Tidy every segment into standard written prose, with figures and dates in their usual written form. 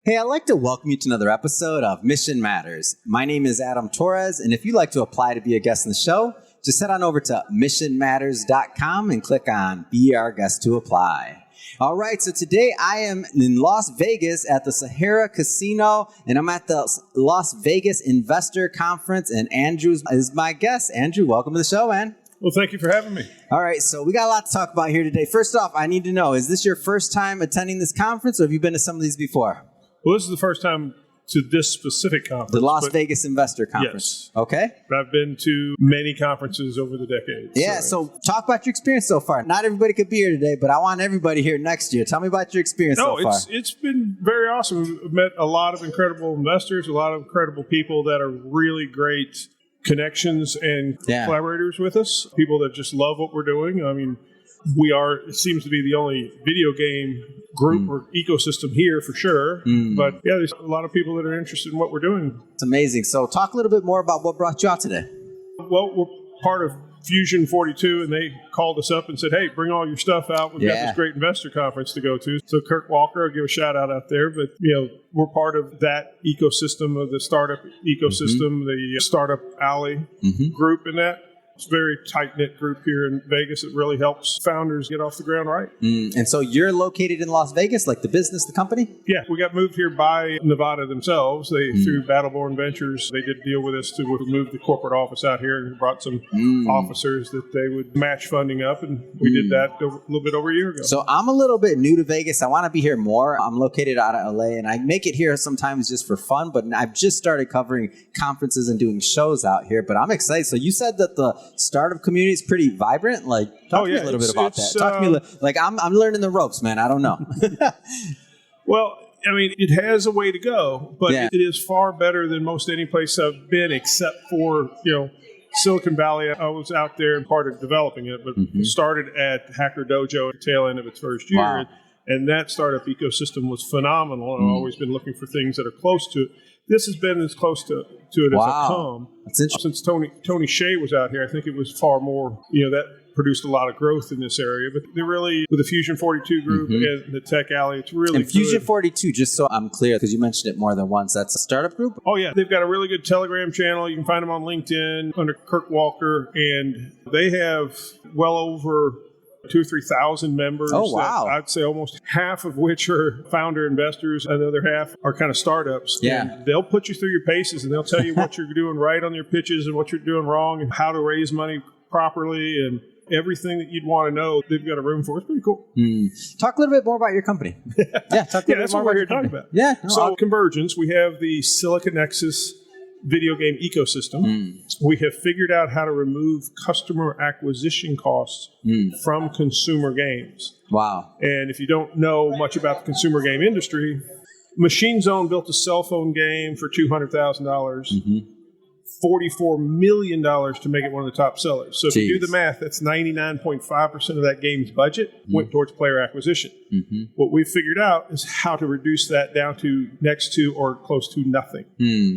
Hey, I'd like to welcome you to another episode of Mission Matters. My name is Adam Torres, and if you'd like to apply to be a guest on the show, just head on over to missionmatters.com and click on Be Our Guest to apply. All right, so today I am in Las Vegas at the Sahara Casino, and I'm at the Las Vegas Investor Conference, and Andrew is my guest. Andrew, welcome to the show, man. Well, thank you for having me. All right, so we got a lot to talk about here today. First off, I need to know, is this your first time attending this conference, or have you been to some of these before? Well, this is the first time to this specific conference. The Las Vegas Investor Conference. Yes. Okay. I've been to many conferences over the decades. Yeah, so talk about your experience so far. Not everybody could be here today, but I want everybody here next year. Tell me about your experience so far. It's been very awesome. We've met a lot of incredible investors, a lot of incredible people that are really great connections and collaborators with us, people that just love what we're doing. I mean, it seems to be the only video game group or ecosystem here for sure. But yeah, there's a lot of people that are interested in what we're doing. It's amazing. So talk a little bit more about what brought you out today. Well, we're part of Fusion 42, and they called us up and said, hey, bring all your stuff out. We've got this great investor conference to go to. So Kirk Walker, I'll give a shout out there. But, we're part of that ecosystem of the startup ecosystem, the Startup Alley group in that. It's a very tight-knit group here in Vegas. It really helps founders get off the ground right. And so you're located in Las Vegas, like the business, the company? Yeah, we got moved here by Nevada themselves. They through Battleborn Ventures, they did deal with us to move the corporate office out here and brought some officers that they would match funding up, and we did that a little bit over a year ago. So I'm a little bit new to Vegas. I want to be here more. I'm located out of LA, and I make it here sometimes just for fun, but I've just started covering conferences and doing shows out here, but I'm excited. So you said that the startup community is pretty vibrant. Like, talk to me a little bit about that. Talk to me, like, I'm learning the ropes, man. I don't know. Well, I mean, it has a way to go, but it is far better than most any place I've been, except for, Silicon Valley. I was out there and part of developing it, but started at Hacker Dojo at the tail end of its first year. Wow. And that startup ecosystem was phenomenal. And I've always been looking for things that are close to it. This has been as close to it as I've come. That's interesting. Since Tony Shea was out here, I think it was far more, that produced a lot of growth in this area. But they're really, with the Fusion 42 group and the Tech Alley, it's really And Fusion 42, just so I'm clear, because you mentioned it more than once, that's a startup group? Oh, yeah. They've got a really good Telegram channel. You can find them on LinkedIn under Kirk Walker. And they have well over 2,000 or 3,000 members. Oh, wow. I'd say almost half of which are founder investors, and the other half are kind of startups. Yeah. And they'll put you through your paces, and they'll tell you what you're doing right on your pitches and what you're doing wrong and how to raise money properly and everything that you'd want to know. They've got a room for. It's pretty cool. Talk a little bit more about your company. That's what we're here talking about. Yeah. So Convergence, we have the Silicon Nexus video game ecosystem. We have figured out how to remove customer acquisition costs from consumer games. Wow. And if you don't know much about the consumer game industry, Machine Zone built a cell phone game for $200,000, $44 million to make it one of the top sellers. So if you do the math, that's 99.5% of that game's budget went towards player acquisition. What we've figured out is how to reduce that down to next to or close to nothing.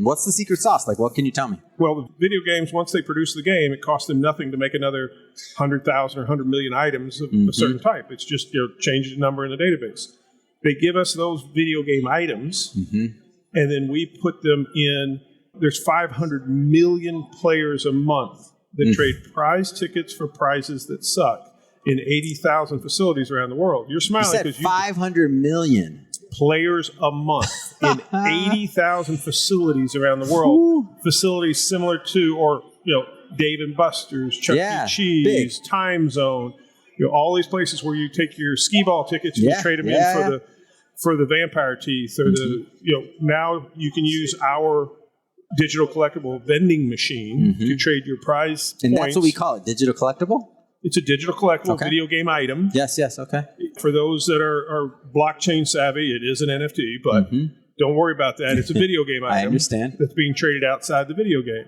What's the secret sauce? Like, what can you tell me? Well, the video games, once they produce the game, it costs them nothing to make another 100,000 or 100 million items of a certain type. It's just change the number in the database. They give us those video game items, and then we put them in. There's 500 million players a month that trade prize tickets for prizes that suck in 80,000 facilities around the world. You're smiling because you said 500 million players a month in 80,000 facilities around the world. Facilities similar to, or Dave and Buster's, Chuck E. Cheese, big. Time Zone. All these places where you take your skee ball tickets and you trade them in for the vampire teeth, or the now you can use our digital collectible vending machine to trade your prize and points. That's what we call it, digital collectible? It's a digital collectible video game item. Yes, okay. For those that are blockchain savvy, it is an NFT, but don't worry about that. It's a video game item. I understand. That's being traded outside the video game.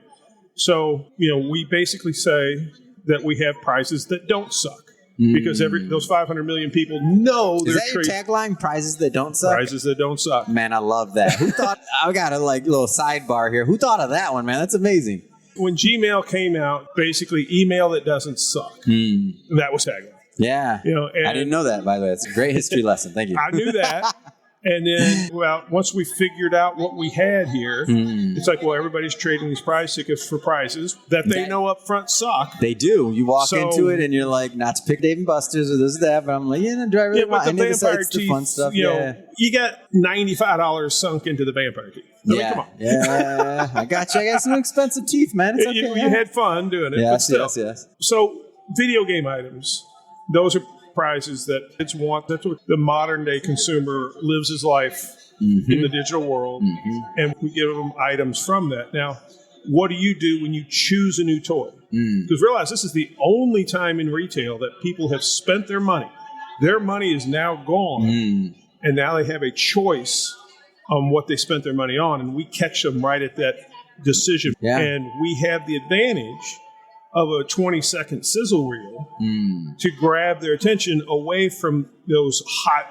So, we basically say that we have prizes that don't suck. Because those 500 million people know they're trading. Is that your tagline? Prizes that don't suck? Prizes that don't suck. Man, I love that. Who thought? I got a little sidebar here. Who thought of that one, man? That's amazing. When Gmail came out, basically email that doesn't suck. That was tagline. Yeah. I didn't know that, by the way. It's a great history lesson. Thank you. I knew that. And then, well, once we figured out what we had here, it's like, well, everybody's trading these prize tickets for prizes that they know up front suck. They do. You walk into it and you're like, not to pick Dave & Buster's or this or that, but I'm like, yeah, do I really want the vampire it's teeth, the fun stuff. You know, you got $95 sunk into the vampire teeth. I mean, come on. Yeah, I got you. I got some expensive teeth, man. It's okay. You had fun doing it. Yes, but still. yes. So, video game items, those are prizes that kids want. That's what the modern day consumer lives his life in the digital world, and we give them items from that. Now, what do you do when you choose a new toy? Because realize this is the only time in retail that people have spent their money. Their money is now gone, and now they have a choice on what they spent their money on, and we catch them right at that decision. Yeah. And we have the advantage of a 20-second sizzle reel to grab their attention away from those hot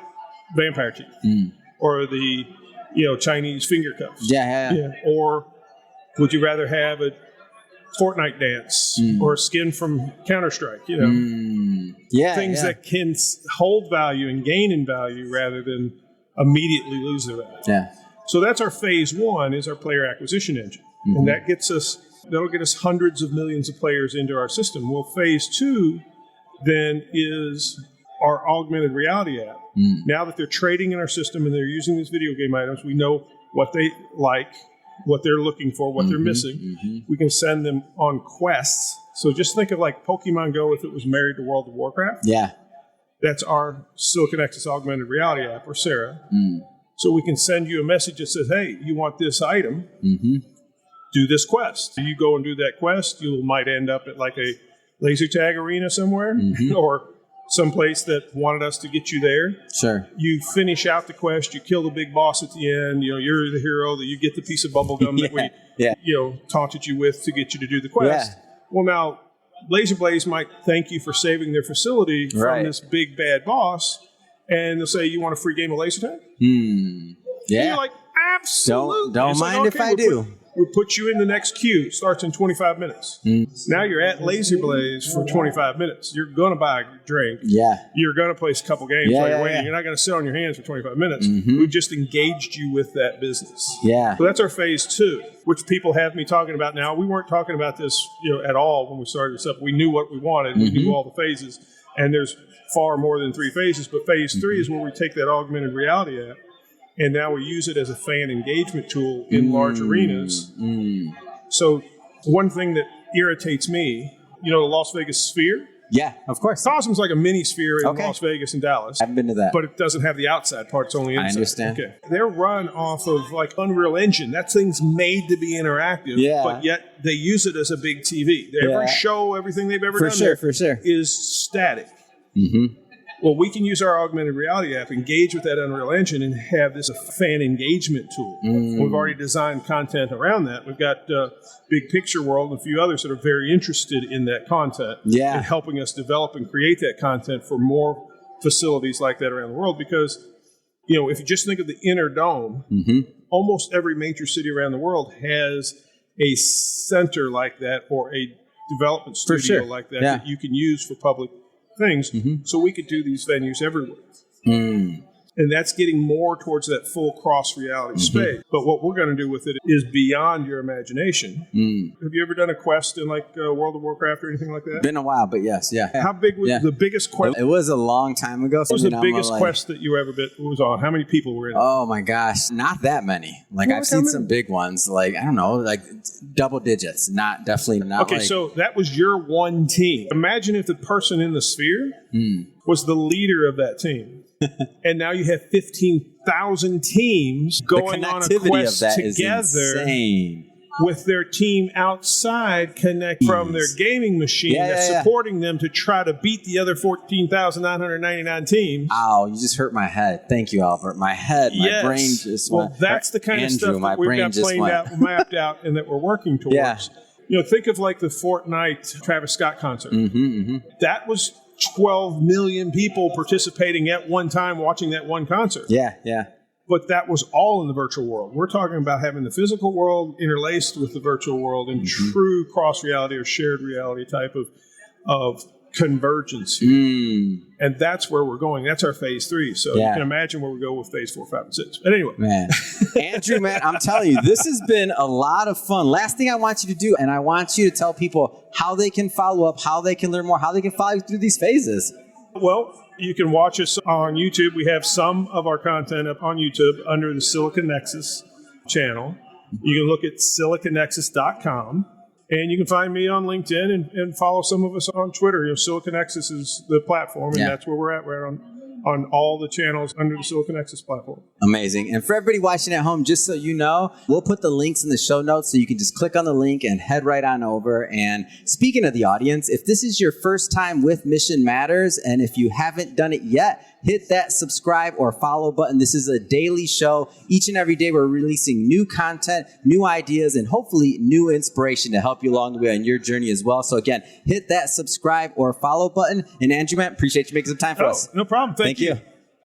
vampire teeth or the Chinese finger cuffs. Yeah. Or would you rather have a Fortnite dance or a skin from Counter-Strike? Things that can hold value and gain in value rather than immediately lose their value. Yeah. So that's our phase one, is our player acquisition engine. And that'll get us hundreds of millions of players into our system. Well, phase two then is our augmented reality app. Now that they're trading in our system and they're using these video game items, we know what they like, what they're looking for, what they're missing. We can send them on quests. So just think of like Pokemon Go if it was married to World of Warcraft. Yeah. That's our Silicon Nexus augmented reality app, or Sarah. So we can send you a message that says, hey, you want this item? Do this quest. You go and do that quest, you might end up at like a laser tag arena somewhere or someplace that wanted us to get you there. Sure. You finish out the quest, you kill the big boss at the end, you're the hero, that you get the piece of bubble gum that we taunted you with to get you to do the quest. Yeah. Well, now, Laser Blaze might thank you for saving their facility from this big bad boss, and they'll say, you want a free game of laser tag? And you're like, absolutely. Don't mind if I do. We'll put you in the next queue. It starts in 25 minutes. Now you're at Laser Blaze for 25 minutes. You're going to buy a drink. Yeah. You're going to play a couple games while you're waiting. You're not going to sit on your hands for 25 minutes. We've just engaged you with that business. Yeah. So that's our phase two, which people have me talking about now. We weren't talking about this at all when we started this up. We knew what we wanted. We knew all the phases. And there's far more than 3 phases. But phase 3 is where we take that augmented reality app, and now we use it as a fan engagement tool in large arenas. So one thing that irritates me, the Las Vegas Sphere? Yeah, of course. Cosmos like a mini sphere in Las Vegas and Dallas. I haven't been to that. But it doesn't have the outside part. It's only inside. I understand. Okay. They're run off of like Unreal Engine. That thing's made to be interactive. Yeah. But yet they use it as a big TV. Every show, everything they've ever done for sure. is static. Well, we can use our augmented reality app, engage with that Unreal Engine, and have this a fan engagement tool. We've already designed content around that. We've got Big Picture World and a few others that are very interested in that content and helping us develop and create that content for more facilities like that around the world. Because, if you just think of the Inner Dome, almost every major city around the world has a center like that or a development studio like that that you can use for public things. So we could do these venues everywhere. And that's getting more towards that full cross reality space. But what we're going to do with it is beyond your imagination. Have you ever done a quest in like World of Warcraft or anything like that? Been a while, but yes, How big was the biggest quest? It was a long time ago. What was the biggest quest that you ever was on? How many people were in it? Oh my gosh, not that many. I've seen some big ones. I don't know, double digits. Definitely not. Okay, so that was your one team. Imagine if the person in the sphere was the leader of that team. And now you have 15,000 teams going on a quest together with their team outside connect from their gaming machine that's supporting them to try to beat the other 14,999 teams. Ow, you just hurt my head. Thank you, Albert. My brain just went. Well, that's the kind of stuff that we've got mapped out and that we're working towards. Think of like the Fortnite Travis Scott concert. That was 12 million people participating at one time watching that one concert. But that was all in the virtual world. We're talking about having the physical world interlaced with the virtual world in true cross reality or shared reality type of convergence here. And that's where we're going. That's our phase 3. So you can imagine where we go with phase 4, 5, and 6. But anyway. Man. Andrew, man, I'm telling you, this has been a lot of fun. Last thing I want you to do, and I want you to tell people how they can follow up, how they can learn more, how they can follow you through these phases. Well, you can watch us on YouTube. We have some of our content up on YouTube under the Silicon Nexus channel. You can look at siliconnexus.com. And you can find me on LinkedIn and follow some of us on Twitter. You know, Silicon Nexus is the platform, and that's where we're at. We're on all the channels under the Silicon Nexus platform. Amazing. And for everybody watching at home, just so you know, we'll put the links in the show notes so you can just click on the link and head right on over. And speaking of the audience, if this is your first time with Mission Matters, and if you haven't done it yet, hit that subscribe or follow button. This is a daily show. Each and every day we're releasing new content, new ideas, and hopefully new inspiration to help you along the way on your journey as well. So again, hit that subscribe or follow button. And Andrew, man, appreciate you making some time for us. No problem. Thank you.